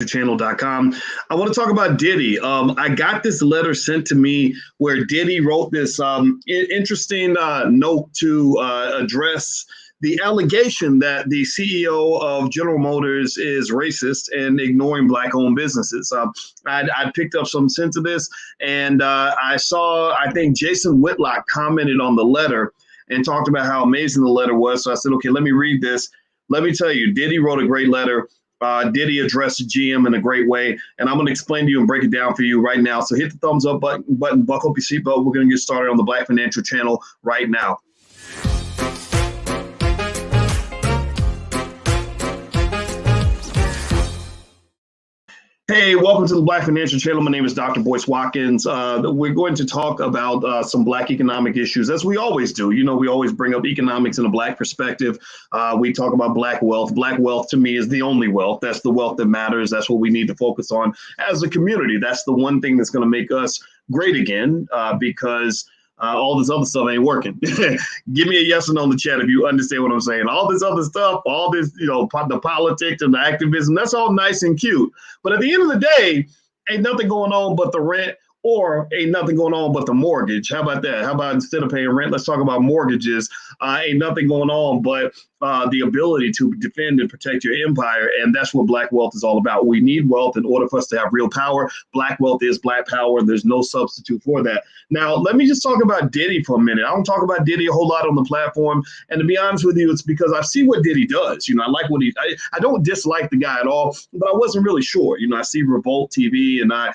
channel.com. I want to talk about Diddy. I got this letter sent to me where Diddy wrote this interesting note to address the allegation that the CEO of General Motors is racist and ignoring Black-owned businesses. I picked up some sense of this, and I think Jason Whitlock commented on the letter and talked about how amazing the letter was. So I said, okay, let me read this. Let me tell you, Diddy wrote a great letter. Diddy addressed GM in a great way, and I'm going to explain to you and break it down for you right now. So hit the thumbs up button, buckle up your seatbelt. We're going to get started on the Black Financial Channel right now. Hey, welcome to the Black Financial Channel. My name is Dr. Boyce Watkins. We're going to talk about some Black economic issues, as we always do. You know, we always bring up economics in a Black perspective. We talk about Black wealth. Black wealth, to me, is the only wealth. That's the wealth that matters. That's what we need to focus on as a community. That's the one thing that's going to make us great again, because all this other stuff ain't working. Give me a yes or no in the chat if you understand what I'm saying. All this other stuff, all this, the politics and the activism, that's all nice and cute. But at the end of the day, ain't nothing going on but the rent, or ain't nothing going on but the mortgage. How about that? How about instead of paying rent, let's talk about mortgages. Ain't nothing going on but the ability to defend and protect your empire. And that's what Black wealth is all about. We need wealth in order for us to have real power. Black wealth is Black power. There's no substitute for that. Now, let me just talk about Diddy for a minute. I don't talk about Diddy a whole lot on the platform. And to be honest with you, it's because I see what Diddy does. I like what I don't dislike the guy at all, but I wasn't really sure. I see Revolt TV and I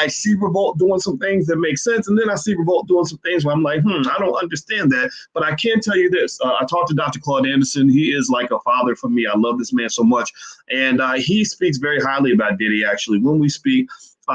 see Revolt doing some things that make sense. And then I see Revolt doing some things where I'm like, I don't understand that. But I can tell you this. I talked to Dr. Claude Anderson. He is like a father for me. I love this man so much. And he speaks very highly about Diddy, actually. When we speak,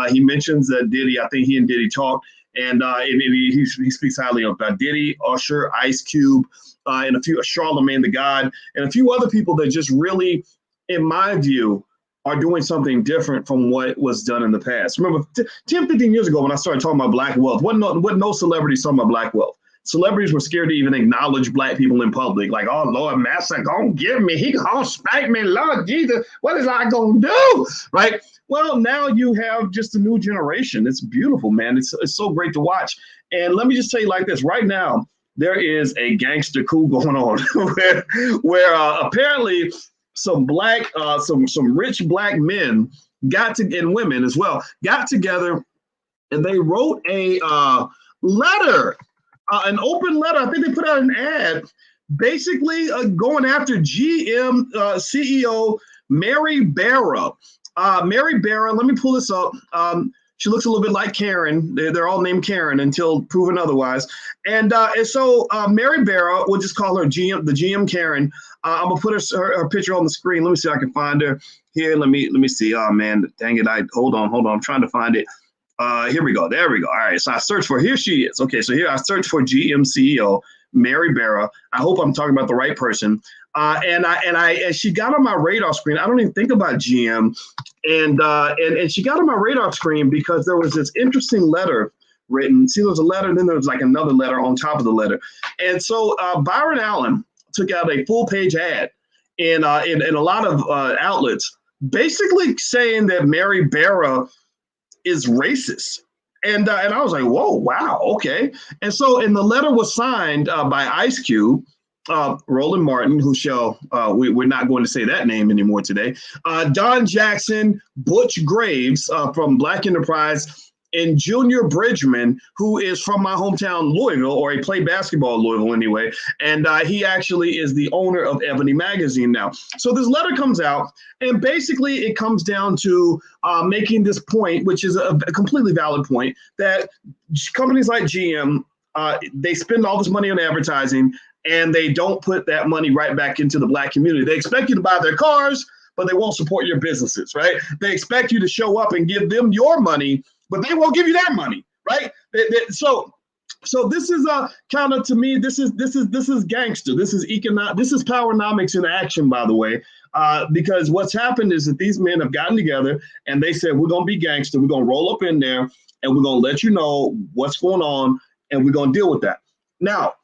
he mentions that Diddy, I think he and Diddy talked, and he speaks highly about Diddy, Usher, Ice Cube, and a few, Charlemagne the God, and a few other people that just really, in my view, are doing something different from what was done in the past. Remember, 10, 15 years ago when I started talking about Black wealth, wasn't no celebrities talking about Black wealth. Celebrities were scared to even acknowledge Black people in public. Like, oh, Lord, Master gonna give me, he gonna spank me, Lord Jesus, what is I gonna do, right? Well, now you have just a new generation. It's beautiful, man. It's so great to watch. And let me just say like this, right now, there is a gangster coup going on where apparently some rich Black men and women as well, got together and they wrote a letter, an open letter. I think they put out an ad basically going after GM CEO Mary Barra. Mary Barra, let me pull this up. She looks a little bit like Karen. They're all named Karen until proven otherwise. And so Mary Barra, we'll just call her GM, the GM Karen. I'm gonna put her picture on the screen. Let me see if I can find her here. Let me see. Oh man, dang it! Hold on. I'm trying to find it. Here we go. There we go. All right. So I searched for, here she is. Okay. So here I searched for GM CEO Mary Barra. I hope I'm talking about the right person. And she got on my radar screen. I don't even think about GM. And she got on my radar screen because there was this interesting letter written. See, there was a letter, and then there was like another letter on top of the letter. And so Byron Allen took out a full page ad in a lot of outlets, basically saying that Mary Barra is racist. And I was like, whoa, wow, okay. And so, and the letter was signed by Ice Cube, Roland Martin, who we're not going to say that name anymore today, Don Jackson, Butch Graves from Black Enterprise, and Junior Bridgman, who is from my hometown, Louisville, or he played basketball in Louisville anyway. And he actually is the owner of Ebony Magazine now. So this letter comes out, and basically it comes down to making this point, which is a completely valid point, that companies like GM, they spend all this money on advertising, and they don't put that money right back into the Black community. They expect you to buy their cars, but they won't support your businesses, right? They expect you to show up and give them your money, but they won't give you that money, right? So this is kind of, to me, this is gangster. This is powernomics in action, by the way, because what's happened is that these men have gotten together and they said, we're gonna be gangster. We're gonna roll up in there and we're gonna let you know what's going on, and we're gonna deal with that. Now,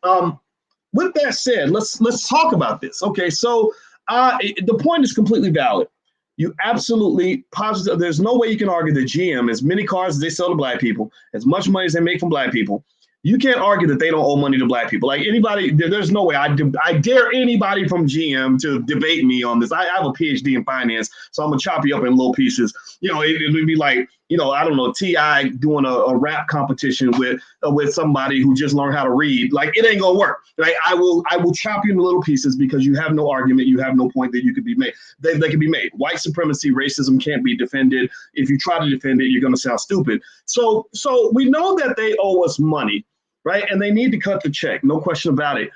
with that said, let's talk about this. Okay, so the point is completely valid. You absolutely positive. There's no way you can argue that GM, as many cars as they sell to black people, as much money as they make from black people, you can't argue that they don't owe money to black people. Like anybody, there's no way I dare anybody from GM to debate me on this. I have a PhD in finance, so I'm gonna chop you up in little pieces. You know, it would be like, you know, I don't know, T.I. doing a rap competition with somebody who just learned how to read. Like it ain't gonna work. Right? I will chop you into little pieces because you have no argument, you have no point that you could be made. They can be made. White supremacy, racism can't be defended. If you try to defend it, you're gonna sound stupid. So we know that they owe us money. Right, and they need to cut the check, no question about it.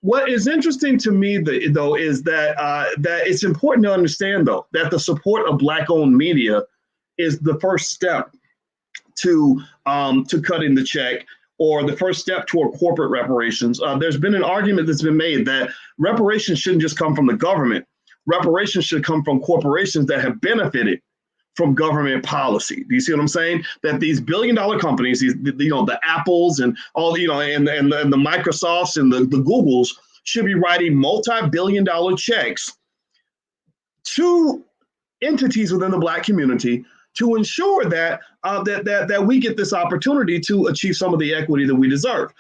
What is interesting to me, though, is that that it's important to understand, though, that the support of Black-owned media is the first step to cutting the check, or the first step toward corporate reparations. There's been an argument that's been made that reparations shouldn't just come from the government. Reparations should come from corporations that have benefited from government policy. Do you see what I'm saying? That these billion-dollar companies, these, you know, the Apples and all, you know, and the Microsofts and the Googles should be writing multi-billion-dollar checks to entities within the Black community to ensure that that we get this opportunity to achieve some of the equity that we deserve.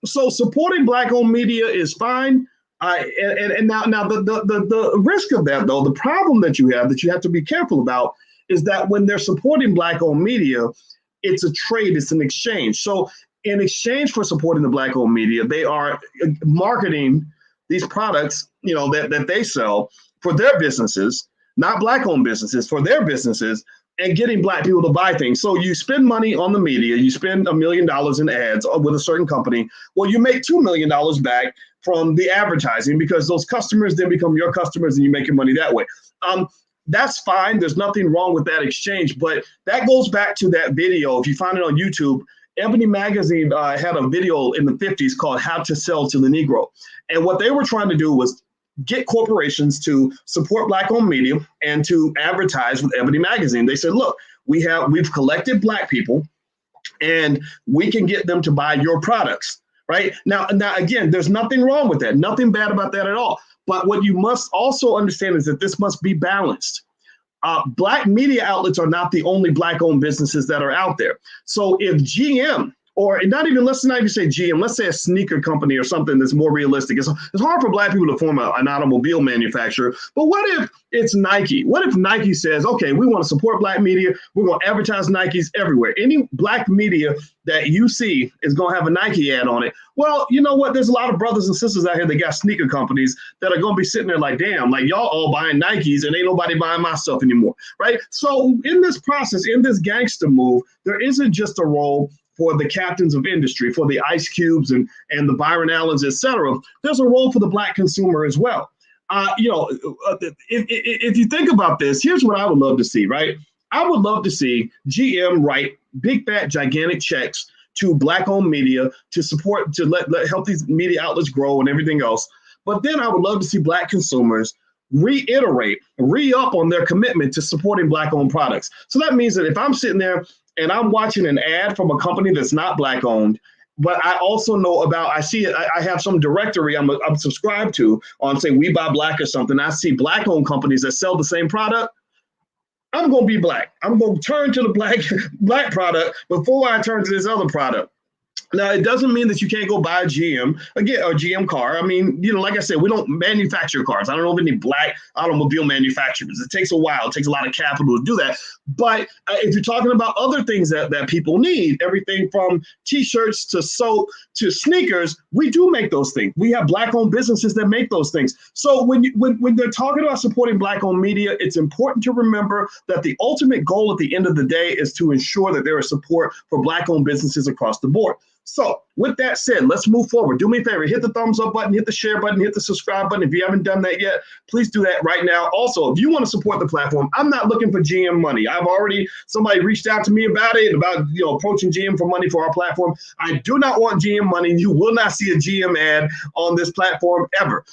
So supporting Black-owned media is fine. And now the risk of that, though, the problem that you have to be careful about is that when they're supporting Black-owned media, it's a trade, it's an exchange. So in exchange for supporting the Black-owned media, they are marketing these products, you know, that they sell for their businesses, not Black-owned businesses, for their businesses, and getting Black people to buy things. So you spend money on the media, you spend $1 million in ads with a certain company. Well, you make $2 million back from the advertising because those customers then become your customers and you make your money that way. That's fine. There's nothing wrong with that exchange, but that goes back to that video. If you find it on YouTube, Ebony Magazine had a video in the 50s called How to Sell to the Negro. And what they were trying to do was get corporations to support Black-owned media and to advertise with Ebony Magazine. They said, look, we've collected Black people and we can get them to buy your products. Right now, again, there's nothing wrong with that, nothing bad about that at all. But what you must also understand is that this must be balanced. Black media outlets are not the only Black-owned businesses that are out there. So if GM, or let's not even say GM, let's say a sneaker company or something that's more realistic. It's hard for Black people to form an automobile manufacturer, but what if it's Nike? What if Nike says, okay, we want to support Black media, we're going to advertise Nikes everywhere. Any Black media that you see is going to have a Nike ad on it. Well, you know what? There's a lot of brothers and sisters out here that got sneaker companies that are going to be sitting there like, damn, like y'all all buying Nikes and ain't nobody buying my stuff anymore, right? So in this process, in this gangster move, there isn't just a role for the captains of industry, for the Ice Cubes and the Byron Allens, et cetera. There's a role for the Black consumer as well. If you think about this, here's what I would love to see, right? I would love to see GM write big, fat, gigantic checks to Black-owned media to support, to let help these media outlets grow and everything else. But then I would love to see Black consumers re-up on their commitment to supporting Black-owned products. So that means that if I'm sitting there and I'm watching an ad from a company that's not Black-owned, but I also know about, I have some directory I'm subscribed to on, say, We Buy Black or something. I see Black-owned companies that sell the same product. I'm going to be Black. I'm going to turn to the Black product before I turn to this other product. Now, it doesn't mean that you can't go buy a GM, again, a GM car. I mean, you know, like I said, we don't manufacture cars. I don't know of any Black automobile manufacturers. It takes a while. It takes a lot of capital to do that. But if you're talking about other things that people need, everything from T-shirts to soap to sneakers, we do make those things. We have Black-owned businesses that make those things. So when they're talking about supporting Black-owned media, it's important to remember that the ultimate goal at the end of the day is to ensure that there is support for Black-owned businesses across the board. So with that said, let's move forward. Do me a favor, hit the thumbs up button, hit the share button, hit the subscribe button. If you haven't done that yet, please do that right now. Also, if you want to support the platform, I'm not looking for GM money. Somebody reached out to me about approaching GM for money for our platform. I do not want GM money. You will not see a GM ad on this platform ever.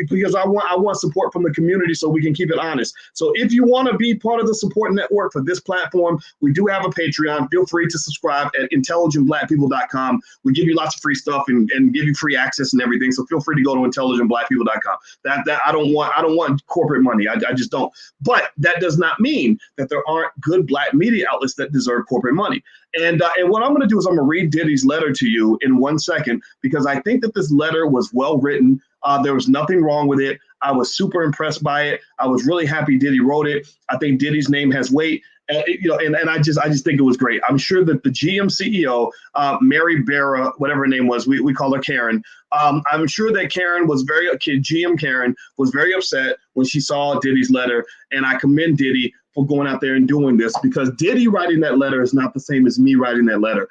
Because I want support from the community so we can keep it honest. So if you want to be part of the support network for this platform, we do have a Patreon. Feel free to subscribe at Intelligent Black People intelligentblackpeople.com. We give you lots of free stuff and give you free access and everything. So feel free to go to intelligentblackpeople.com. That I don't want corporate money. I just don't. But that does not mean that there aren't good Black media outlets that deserve corporate money. And what I'm going to do is I'm going to read Diddy's letter to you in 1 second, because I think that this letter was well written. There was nothing wrong with it. I was super impressed by it. I was really happy Diddy wrote it. I think Diddy's name has weight. And I just think it was great. I'm sure that the GM CEO, Mary Barra, whatever her name was, we call her Karen. I'm sure that GM Karen was very upset when she saw Diddy's letter. And I commend Diddy for going out there and doing this, because Diddy writing that letter is not the same as me writing that letter.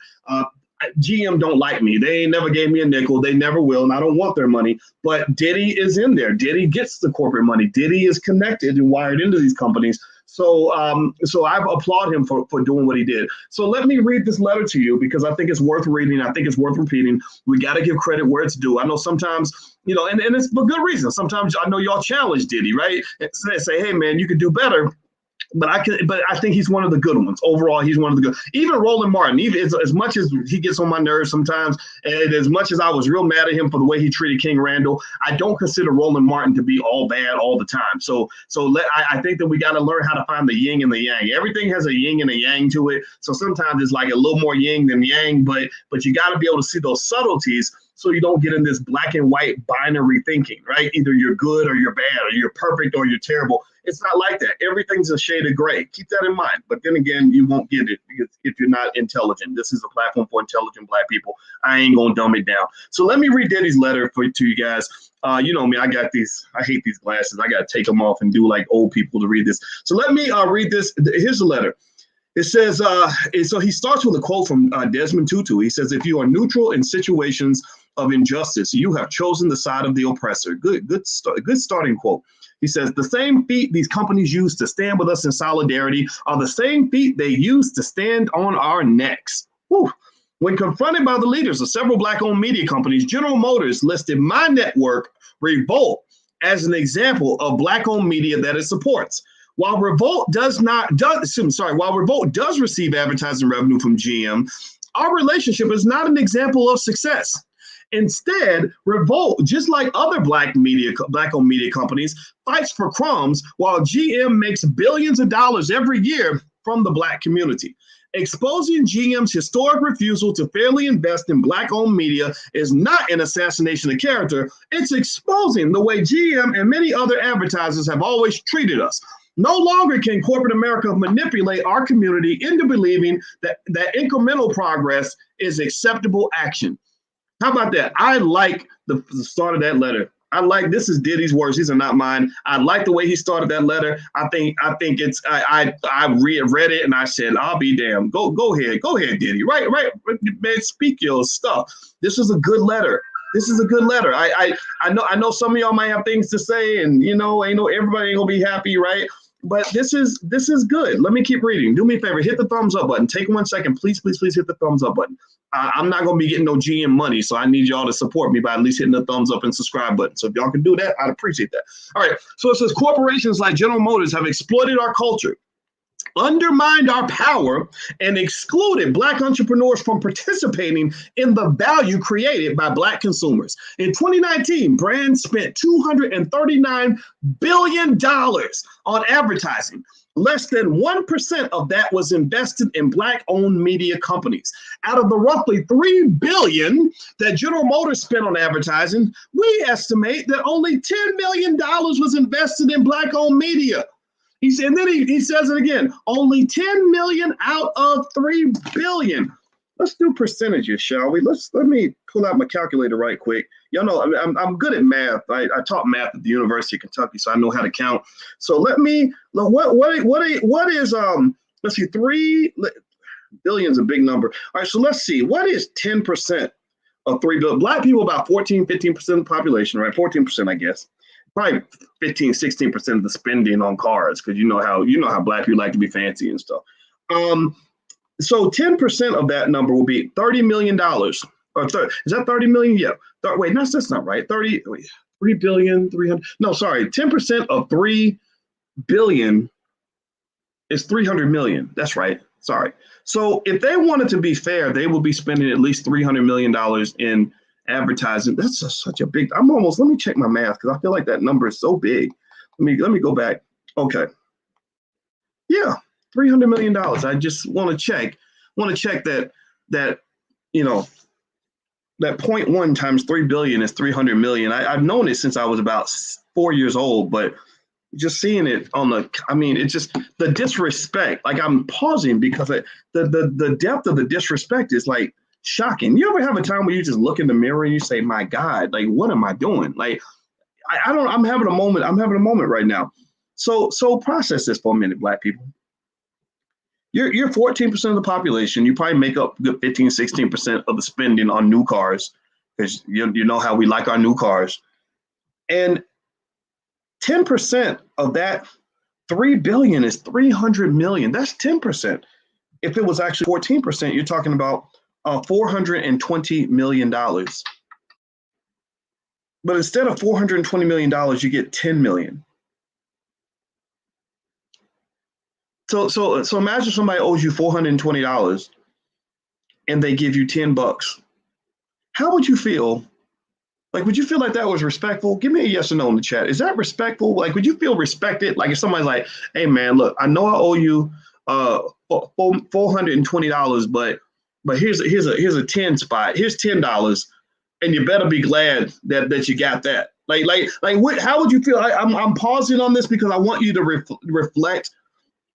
GM don't like me. They ain't never gave me a nickel. They never will, and I don't want their money. But Diddy is in there. Diddy gets the corporate money. Diddy is connected and wired into these companies. So I applaud him for doing what he did. So let me read this letter to you, because I think it's worth reading. I think it's worth repeating. We got to give credit where it's due. I know sometimes, and it's for good reason. Sometimes I know y'all challenge Diddy, right? And say, hey, man, you could do better. But I think he's one of the good ones. Overall, he's one of the good. Even Roland Martin, even as much as he gets on my nerves sometimes, and as much as I was real mad at him for the way he treated King Randall, I don't consider Roland Martin to be all bad all the time. I think that we got to learn how to find the yin and the yang. Everything has a yin and a yang to it. So sometimes it's like a little more yin than yang, but you got to be able to see those subtleties, so you don't get in this black and white binary thinking, right? Either you're good or you're bad, or you're perfect or you're terrible. It's not like that. Everything's a shade of gray. Keep that in mind. But then again, you won't get it if you're not intelligent. This is a platform for intelligent Black people. I ain't going to dumb it down. So let me read Diddy's letter to you guys. You know me, I hate these glasses. I got to take them off and do like old people to read this. So let me read this. Here's the letter. It says, so he starts with a quote from Desmond Tutu. He says, if you are neutral in situations of injustice, you have chosen the side of the oppressor. Good starting quote. He says, the same feet these companies use to stand with us in solidarity are the same feet they use to stand on our necks. Whew. When confronted by the leaders of several Black-owned media companies, General Motors listed my network, Revolt, as an example of Black-owned media that it supports. While Revolt does receive advertising revenue from GM, our relationship is not an example of success. Instead, Revolt, just like other Black-owned media companies, fights for crumbs, while GM makes billions of dollars every year from the Black community. Exposing GM's historic refusal to fairly invest in Black-owned media is not an assassination of character. It's exposing the way GM and many other advertisers have always treated us. No longer can corporate America manipulate our community into believing that incremental progress is acceptable action. How about that? I like the start of that letter. This is Diddy's words. These are not mine. I like the way he started that letter. I think it's, I read it and I said, I'll be damned. Go ahead, Diddy. Right, man, speak your stuff. This is a good letter. I know some of y'all might have things to say, and everybody ain't gonna be happy, right? But this is good. Let me keep reading. Do me a favor, hit the thumbs up button. Take 1 second, please hit the thumbs up button. I'm not going to be getting no GM money, so I need y'all to support me by at least hitting the thumbs up and subscribe button. So if y'all can do that, I'd appreciate that. All right, so it says corporations like General Motors have exploited our culture, undermined our power, and excluded Black entrepreneurs from participating in the value created by Black consumers. In 2019, brands spent $239 billion on advertising. Less than 1% of that was invested in Black-owned media companies. Out of the roughly $3 billion that General Motors spent on advertising, we estimate that only $10 million was invested in Black-owned media. He said, and then he says it again, only 10 million out of 3 billion. Let's do percentages, shall we? Let me pull out my calculator right quick. Y'all know I'm good at math. I taught math at the University of Kentucky, so I know how to count. So what is let's see, 3 billion is a big number. All right, so let's see, what is 10% of 3 billion? Black people about 15% of the population, right? 14%, I guess. Probably 15-16% of the spending on cars, because you know how Black people like to be fancy and stuff. So 10% of that number will be $30 million. Is that 30 million? Yeah. Wait, no, that's not right. 3 billion, 300. No, sorry. 10% of 3 billion is 300 million. That's right. Sorry. So if they wanted to be fair, they would be spending at least $300 million in advertising. That's such a big, let me check my math because I feel like that number is so big. Let me go back. Okay. Yeah, $300 million. I just want to check that, you know, that 0.1 times 3 billion is 300 million. I've known it since I was about 4 years old, but just seeing it it's just the disrespect. Like I'm pausing because the depth of the disrespect is like shocking. You ever have a time where you just look in the mirror and you say, my God, like, what am I doing? Like, I'm having a moment. I'm having a moment right now. So process this for a minute, Black people. You're 14% of the population. You probably make up good 15, 16% of the spending on new cars because you know how we like our new cars. And 10% of that 3 billion is 300 million. That's 10%. If it was actually 14%, you're talking about $420 million. But instead of $420 million, you get 10 million. So imagine somebody owes you $420 and they give you $10. How would you feel? Like, would you feel like that was respectful? Give me a yes or no in the chat. Is that respectful? Like, would you feel respected? Like if somebody's like, hey man, look, I know I owe you $420, but here's a 10 spot. Here's $10, and you better be glad that you got that. Like what? How would you feel? I'm pausing on this because I want you to reflect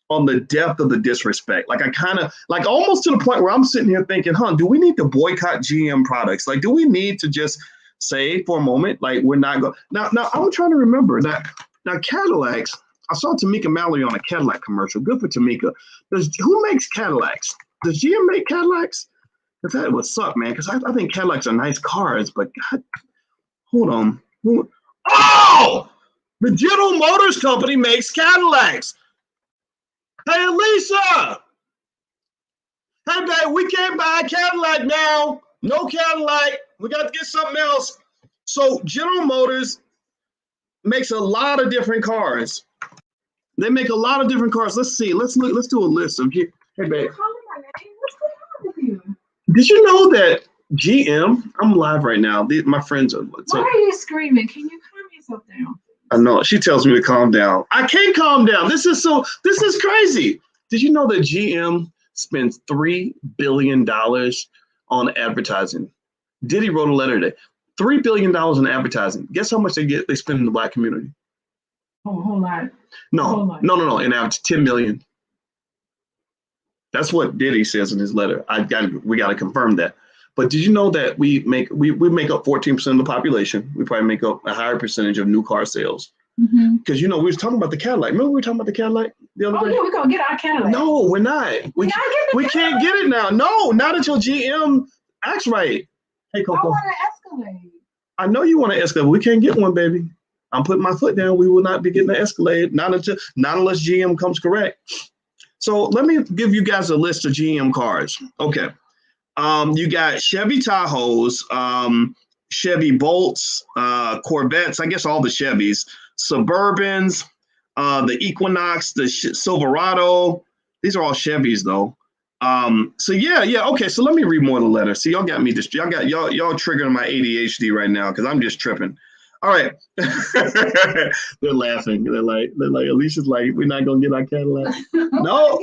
on the depth of the disrespect. Like I kind of like almost to the point where I'm sitting here thinking, do we need to boycott GM products? Like, do we need to just say for a moment, like we're not going now I'm trying to remember that now Cadillacs, I saw Tamika Mallory on a Cadillac commercial. Good for Tamika. Who makes Cadillacs? Does GM make Cadillacs? Because that would suck, man, because I think Cadillacs are nice cars, but God, hold on. Oh! The General Motors Company makes Cadillacs. Hey, Lisa! Hey, babe, we can't buy a Cadillac now. No Cadillac. We got to get something else. So General Motors makes a lot of different cars. They make a lot of different cars. Let's see. Let's do a list of. Hey, babe. What's going on with you? Did you know that GM? I'm live right now. My friends are. Why are you screaming? Can you calm yourself down? I know. She tells me to calm down. I can't calm down. This is crazy. Did you know that GM spends $3 billion on advertising? Diddy wrote a letter today. $3 billion in advertising. Guess how much they spend in the Black community? Oh, a whole lot. No. In average, 10 million. That's what Diddy says in his letter. We got to confirm that. But did you know that we make up 14% of the population? We probably make up a higher percentage of new car sales. Because we were talking about the Cadillac. Remember we were talking about the Cadillac the other day? Yeah, we're gonna get our Cadillac. No, we're not. We can't get it now. No, not until GM acts right. Hey, Coco. I want to Escalade. I know you want to Escalade. We can't get one, baby. I'm putting my foot down. We will not be getting an Escalade. Not unless GM comes correct. So let me give you guys a list of GM cars. Okay. You got Chevy Tahoes, Chevy Bolts, Corvettes, I guess all the Chevys, Suburbans, the Equinox, the Silverado. These are all Chevys though. So yeah. Okay. So let me read more of the letter. See, y'all got me just, y'all triggering my ADHD right now because I'm just tripping. All right. They're laughing. They're like, Alicia's like, we're not going to get our Cadillac. No,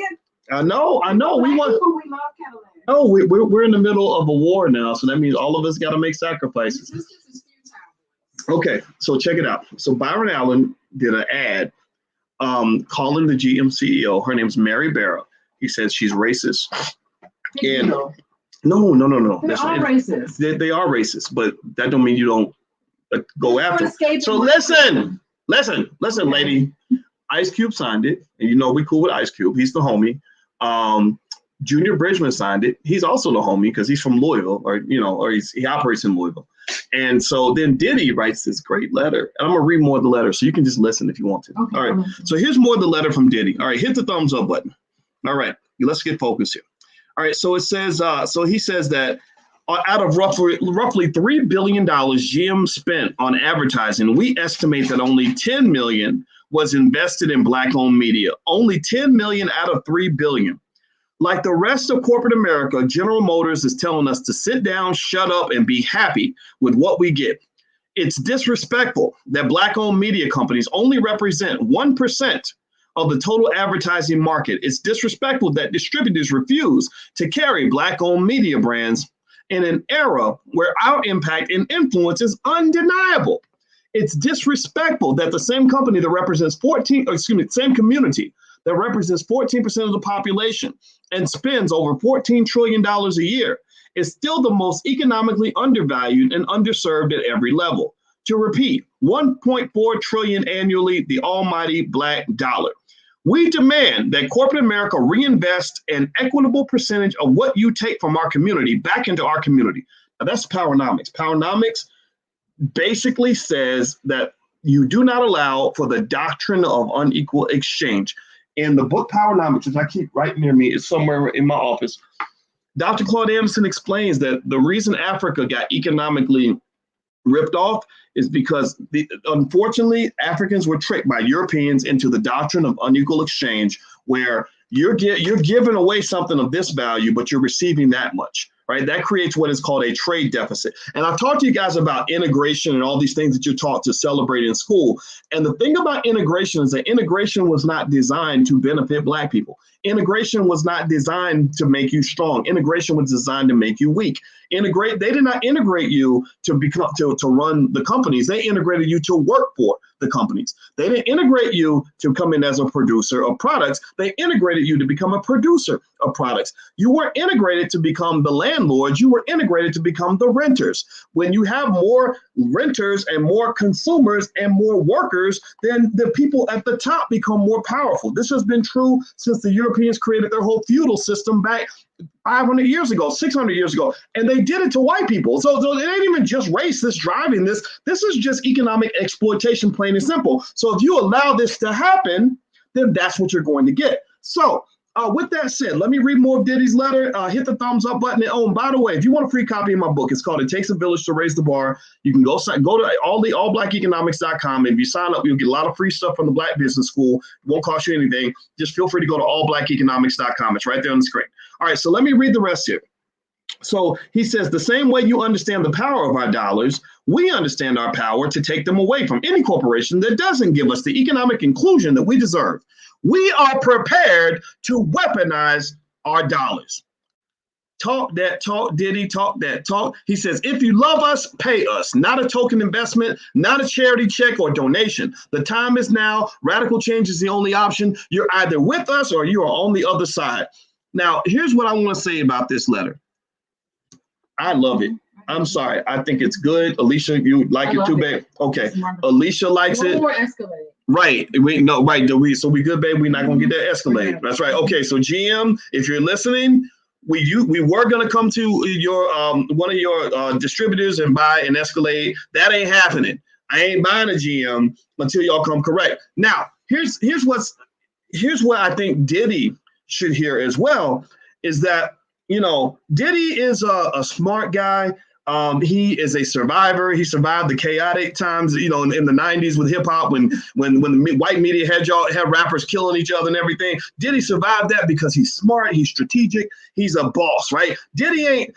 I know. We love Cadillac. No, we're in the middle of a war now. So that means all of us got to make sacrifices. Okay. So check it out. So Byron Allen did an ad calling the GM CEO. Her name's Mary Barra. He says she's racist. And no. They are racist. They are racist, but that don't mean you don't go after. So listen, lady. Ice Cube signed it, and we cool with Ice Cube. He's the homie. Junior Bridgman signed it. He's also the homie because he's from Louisville, or he operates in Louisville. And so then Diddy writes this great letter. And I'm gonna read more of the letter, so you can just listen if you want to. Okay, all right. So here's more of the letter from Diddy. All right, hit the thumbs up button. All right, let's get focused here. All right, so it says. So he says that. Out of roughly $3 billion GM spent on advertising, we estimate that only 10 million was invested in Black-owned media. Only 10 million out of $3 billion. Like the rest of corporate America, General Motors is telling us to sit down, shut up, and be happy with what we get. It's disrespectful that Black-owned media companies only represent 1% of the total advertising market. It's disrespectful that distributors refuse to carry Black-owned media brands in an era where our impact and influence is undeniable. It's disrespectful that the same company that represents same community that represents 14% of the population and spends over $14 trillion a year is still the most economically undervalued and underserved at every level. To repeat, 1.4 trillion annually, the almighty black dollar. We demand that corporate America reinvest an equitable percentage of what you take from our community back into our community. Now, that's Powernomics. Powernomics basically says that you do not allow for the doctrine of unequal exchange. In the book Powernomics, which I keep right near me, it's somewhere in my office, Dr. Claude Anderson explains that the reason Africa got economically ripped off is because, unfortunately, Africans were tricked by Europeans into the doctrine of unequal exchange, where you're giving away something of this value, but you're receiving that much, right? That creates what is called a trade deficit. And I've talked to you guys about integration and all these things that you're taught to celebrate in school. And the thing about integration is that integration was not designed to benefit Black people. Integration was not designed to make you strong. Integration was designed to make you weak. They did not integrate you to run the companies. They integrated you to work for the companies. They didn't integrate you to come in as a producer of products. They integrated you to become a producer of products. You weren't integrated to become the landlords. You were integrated to become the renters. When you have more renters and more consumers and more workers, then the people at the top become more powerful. This has been true since the Europeans created their whole feudal system back 500 years ago, 600 years ago, and they did it to white people. So it ain't even just race that's driving this. This is just economic exploitation, plain and simple. So if you allow this to happen, then that's what you're going to get. So with that said, let me read more of Diddy's letter. Hit the thumbs up button. And by the way, if you want a free copy of my book, it's called It Takes a Village to Raise the Bar. You can go to allblackeconomics.com. If you sign up, you'll get a lot of free stuff from the Black Business School. It won't cost you anything. Just feel free to go to allblackeconomics.com. It's right there on the screen. All right, so let me read the rest here. So he says, the same way you understand the power of our dollars, we understand our power to take them away from any corporation that doesn't give us the economic inclusion that we deserve. We are prepared to weaponize our dollars. Talk that talk, Diddy, talk that talk. He says, if you love us, pay us. Not a token investment, not a charity check or donation. The time is now. Radical change is the only option. You're either with us or you are on the other side. Now, here's what I want to say about this letter. I love it. I'm sorry. I think it's good. Alicia, you like it too, babe? Okay. Alicia likes it. More Escalade. Right. So we good, babe. We're not gonna get that Escalade. That's right. Okay. So GM, if you're listening, we were gonna come to your one of your distributors and buy an Escalade. That ain't happening. I ain't buying a GM until y'all come correct. Now, here's what I think Diddy should hear as well, is that, Diddy is a smart guy. He is a survivor. He survived the chaotic times, in the 90s with hip hop when the white media had rappers killing each other and everything. Diddy survived that because he's smart, he's strategic, he's a boss, right? Diddy ain't,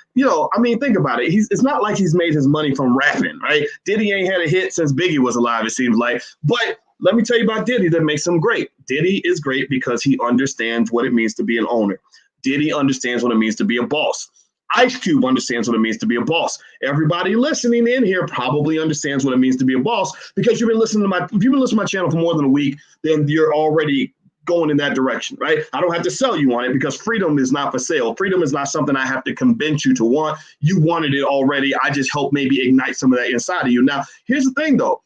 think about it. It's not like he's made his money from rapping, right? Diddy ain't had a hit since Biggie was alive, it seems like. But let me tell you about Diddy that makes him great. Diddy is great because he understands what it means to be an owner. Diddy understands what it means to be a boss. Ice Cube understands what it means to be a boss. Everybody listening in here probably understands what it means to be a boss, because if you've been listening to my channel for more than a week, then you're already going in that direction, right? I don't have to sell you on it, because freedom is not for sale. Freedom is not something I have to convince you to want. You wanted it already. I just help maybe ignite some of that inside of you. Now, here's the thing though.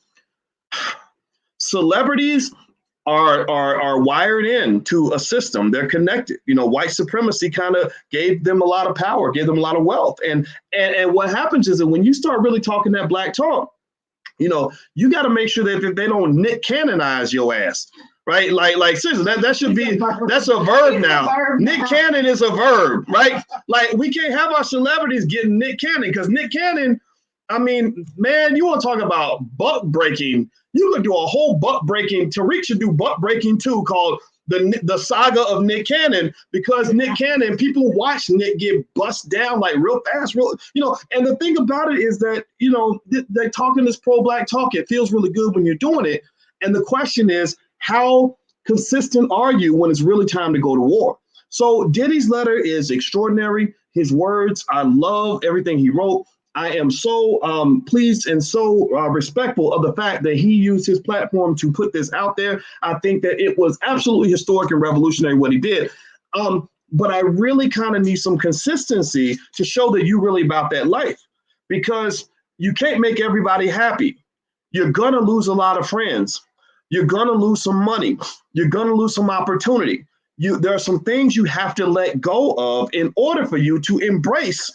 Celebrities are wired into a system. They're connected. White supremacy kind of gave them a lot of power, gave them a lot of wealth. And what happens is that when you start really talking that black talk, you got to make sure that they don't Nick Cannonize your ass, right? Like seriously, that's a verb now. Nick Cannon is a verb, right? Like, we can't have our celebrities getting Nick Cannon, because Nick Cannon, man, you want to talk about buck breaking? You could do a whole buck breaking. Tariq should do buck breaking too, called the saga of Nick Cannon, because Nick Cannon, people watch Nick get bust down like real fast, and the thing about it is that, they're talking this pro-black talk. It feels really good when you're doing it. And the question is, how consistent are you when it's really time to go to war? So Diddy's letter is extraordinary. His words, I love everything he wrote. I am so pleased and so respectful of the fact that he used his platform to put this out there. I think that it was absolutely historic and revolutionary what he did. But I really kind of need some consistency to show that you're really about that life, because you can't make everybody happy. You're going to lose a lot of friends. You're going to lose some money. You're going to lose some opportunity. There are some things you have to let go of in order for you to embrace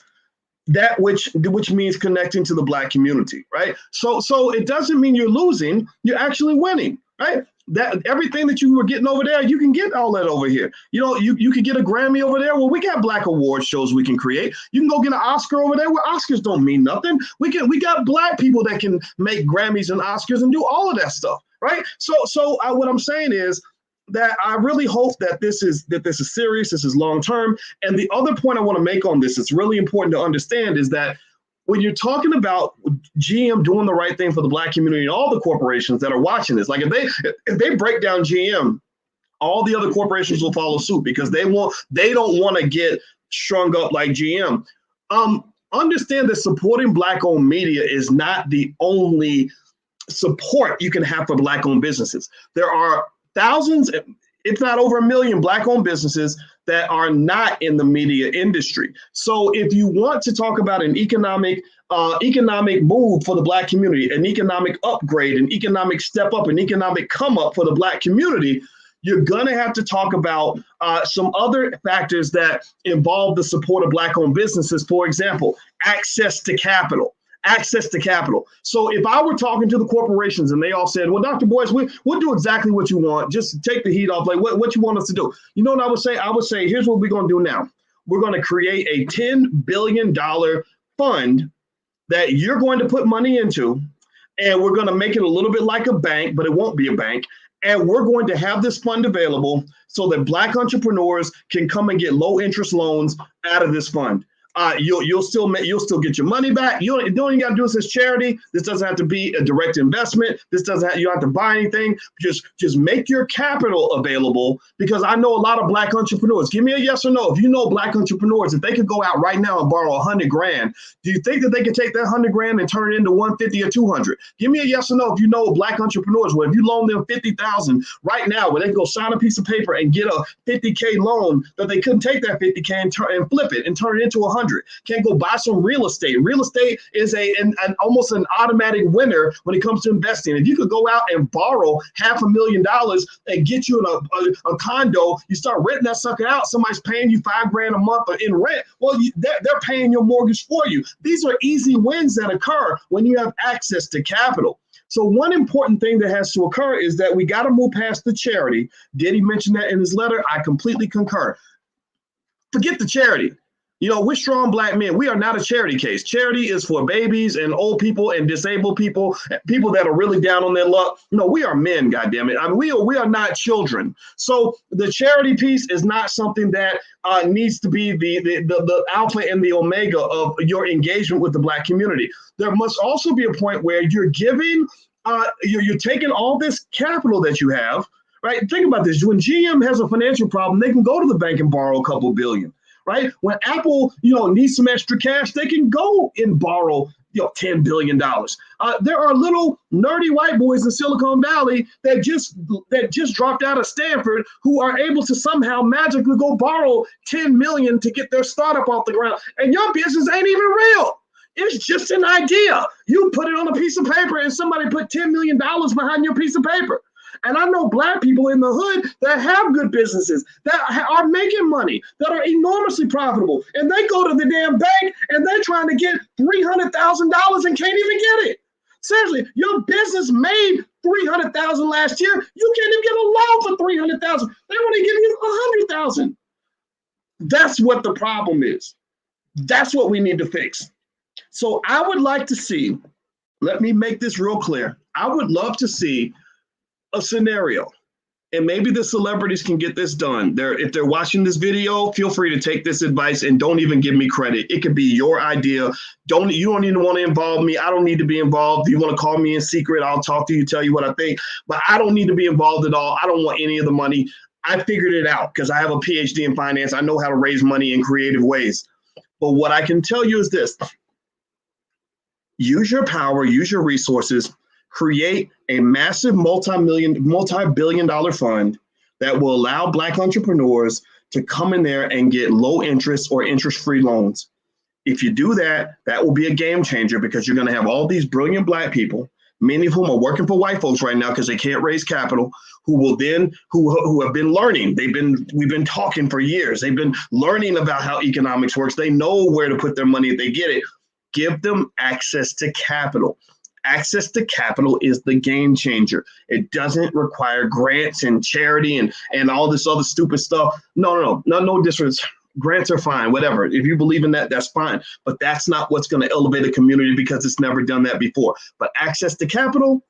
that which means connecting to the Black community, right? So it doesn't mean you're losing, you're actually winning, right? That everything that you were getting over there, you can get all that over here. You can get a Grammy over there. Well, we got Black award shows we can create. You can go get an Oscar over there where Oscars don't mean nothing. We got Black people that can make Grammys and Oscars and do all of that stuff, right? So what I'm saying is that I really hope that this is serious, this is long term. And the other point I want to make on this, it's really important to understand, is that when you're talking about GM doing the right thing for the Black community and all the corporations that are watching this, like if they break down GM, all the other corporations will follow suit, because they don't want to get strung up like GM. Understand that supporting Black-owned media is not the only support you can have for Black-owned businesses. There are thousands, if not over 1 million Black-owned businesses that are not in the media industry. So if you want to talk about an economic move for the Black community, an economic upgrade, an economic step up, an economic come up for the Black community, you're going to have to talk about some other factors that involve the support of Black-owned businesses. For example, access to capital. So if I were talking to the corporations and they all said, well, Dr. Boyce, we'll do exactly what you want. Just take the heat off. Like what you want us to do? You know what I would say? I would say, here's what we're going to do now. We're going to create a $10 billion fund that you're going to put money into, and we're going to make it a little bit like a bank, but it won't be a bank. And we're going to have this fund available so that Black entrepreneurs can come and get low interest loans out of this fund. You'll still get your money back. You don't even got to do this as charity. This doesn't have to be a direct investment. You don't have to buy anything. Just make your capital available, because I know a lot of Black entrepreneurs. Give me a yes or no. If you know Black entrepreneurs, if they could go out right now and borrow $100,000, do you think that they could take that $100,000 and turn it into 150 or 200? Give me a yes or no. If you know Black entrepreneurs, well, if you loan them $50,000 right now, where they can go sign a piece of paper and get a $50K loan, that they couldn't take that $50K and flip it and turn it into 100. Can't go buy some real estate. Real estate is almost an automatic winner when it comes to investing. If you could go out and borrow $500,000 and get you a condo, you start renting that sucker out. Somebody's paying you $5,000 a month in rent. Well, they're paying your mortgage for you. These are easy wins that occur when you have access to capital. So one important thing that has to occur is that we got to move past the charity. Diddy mentioned that in his letter. I completely concur. Forget the charity. We're strong Black men. We are not a charity case. Charity is for babies and old people and disabled people, people that are really down on their luck. We are men, goddammit. I mean, we are not children. So the charity piece is not something that needs to be the alpha and the omega of your engagement with the Black community. There must also be a point where you're giving, you're taking all this capital that you have, right? Think about this. When GM has a financial problem, they can go to the bank and borrow a couple billion. Right? When Apple, needs some extra cash, they can go and borrow, $10 billion. There are little nerdy white boys in Silicon Valley that just dropped out of Stanford who are able to somehow magically go borrow 10 million to get their startup off the ground. And your business ain't even real. It's just an idea. You put it on a piece of paper and somebody put $10 million behind your piece of paper. And I know Black people in the hood that have good businesses, that are making money, that are enormously profitable. And they go to the damn bank and they're trying to get $300,000 and can't even get it. Seriously, your business made $300,000 last year. You can't even get a loan for $300,000. They want to give you $100,000. That's what the problem is. That's what we need to fix. So I would like to see, let me make this real clear. I would love to see a scenario And maybe the celebrities can get this done. If they're watching this video, feel free to take this advice and don't even give me credit. It could be your idea. You don't even want to involve me. I don't need to be involved. If you want to call me in secret, I'll talk to you, tell you what I think. But I don't need to be involved at all. I don't want any of the money. I figured it out because I have a PhD in finance. I know how to raise money in creative ways. But what I can tell you is this. Use your power, use your resources, create a massive multi-billion-dollar fund that will allow Black entrepreneurs to come in there and get low interest or interest-free loans. If you do that, that will be a game changer because you're going to have all these brilliant Black people, many of whom are working for white folks right now because they can't raise capital, who have been learning. We've been talking for years. They've been learning about how economics works. They know where to put their money if they get it. Give them access to capital. Access to capital is the game changer. It doesn't require grants and charity and all this other stupid stuff. No difference. Grants are fine, whatever. If you believe in that, that's fine. But that's not what's going to elevate a community because it's never done that before. But access to capital,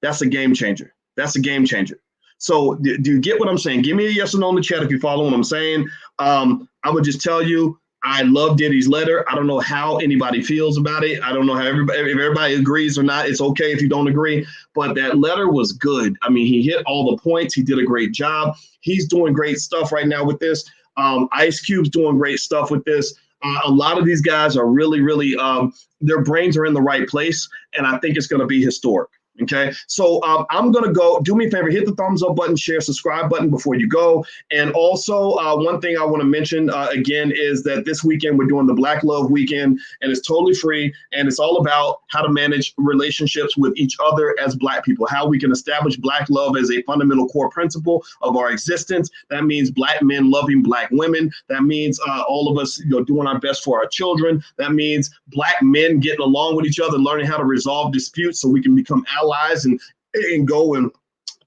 that's a game changer. That's a game changer. So do you get what I'm saying? Give me a yes or no in the chat if you follow what I'm saying. I would just tell you, I love Diddy's letter. I don't know how anybody feels about it. I don't know how if everybody agrees or not. It's okay if you don't agree. But that letter was good. I mean, he hit all the points. He did a great job. He's doing great stuff right now with this. Ice Cube's doing great stuff with this. A lot of these guys are really, their brains are in the right place. And I think it's going to be historic. Okay, so I'm going to go. Do me a favor, hit the thumbs up button, share, subscribe button before you go. And also one thing I want to mention again is that this weekend we're doing the Black Love Weekend and it's totally free. And it's all about how to manage relationships with each other as Black people, how we can establish Black love as a fundamental core principle of our existence. That means Black men loving Black women. That means all of us doing our best for our children. That means Black men getting along with each other, learning how to resolve disputes so we can become allies and go and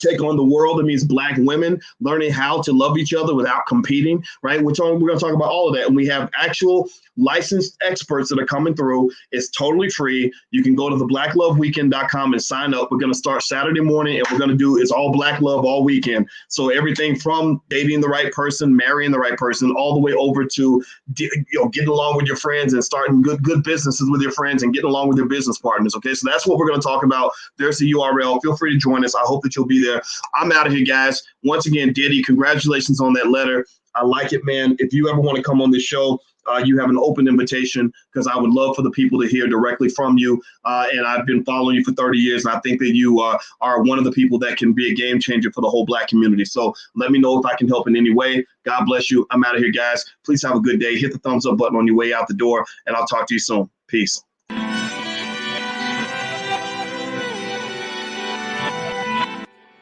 take on the world. It means Black women learning how to love each other without competing, right? We're going to talk about all of that. And we have actual licensed experts that are coming through. It's totally free. You can go to theblackloveweekend.com and sign up. We're going to start Saturday morning and we're going to do it's all Black love all weekend. So everything from dating the right person, marrying the right person, all the way over to getting along with your friends and starting good businesses with your friends and getting along with your business partners. Okay, so that's what we're going to talk about. There's the URL. Feel free to join us. I hope that you'll be there. I'm out of here, guys. Once again, Diddy, congratulations on that letter. I like it, man. If you ever want to come on this show, you have an open invitation because I would love for the people to hear directly from you. And I've been following you for 30 years, and I think that you are one of the people that can be a game changer for the whole Black community. So let me know if I can help in any way. God bless you. I'm out of here, guys. Please have a good day. Hit the thumbs up button on your way out the door, and I'll talk to you soon. Peace.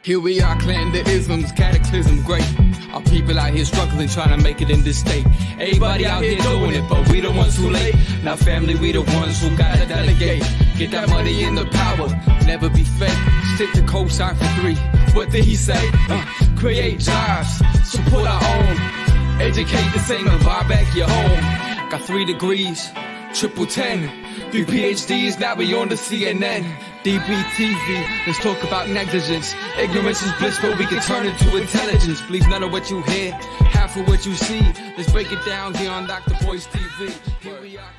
Here we are, clearing the isms, cataclysm, great. Our people out here struggling, trying to make it in this state. Everybody out here doing it, but we the ones too late. Now family, we the ones who gotta delegate. Get that money in the power, never be fake. Stick to cosign for 3. What did he say? Create jobs, support our own. Educate the same and buy back your home. Got 3 degrees, triple 10. 3 PhDs, now we on the CNN. DBTV, let's talk about negligence. Ignorance is bliss, but we can turn it to intelligence. Believe none of what you hear, half of what you see. Let's break it down here on Dr. Boyce TV. Here we are.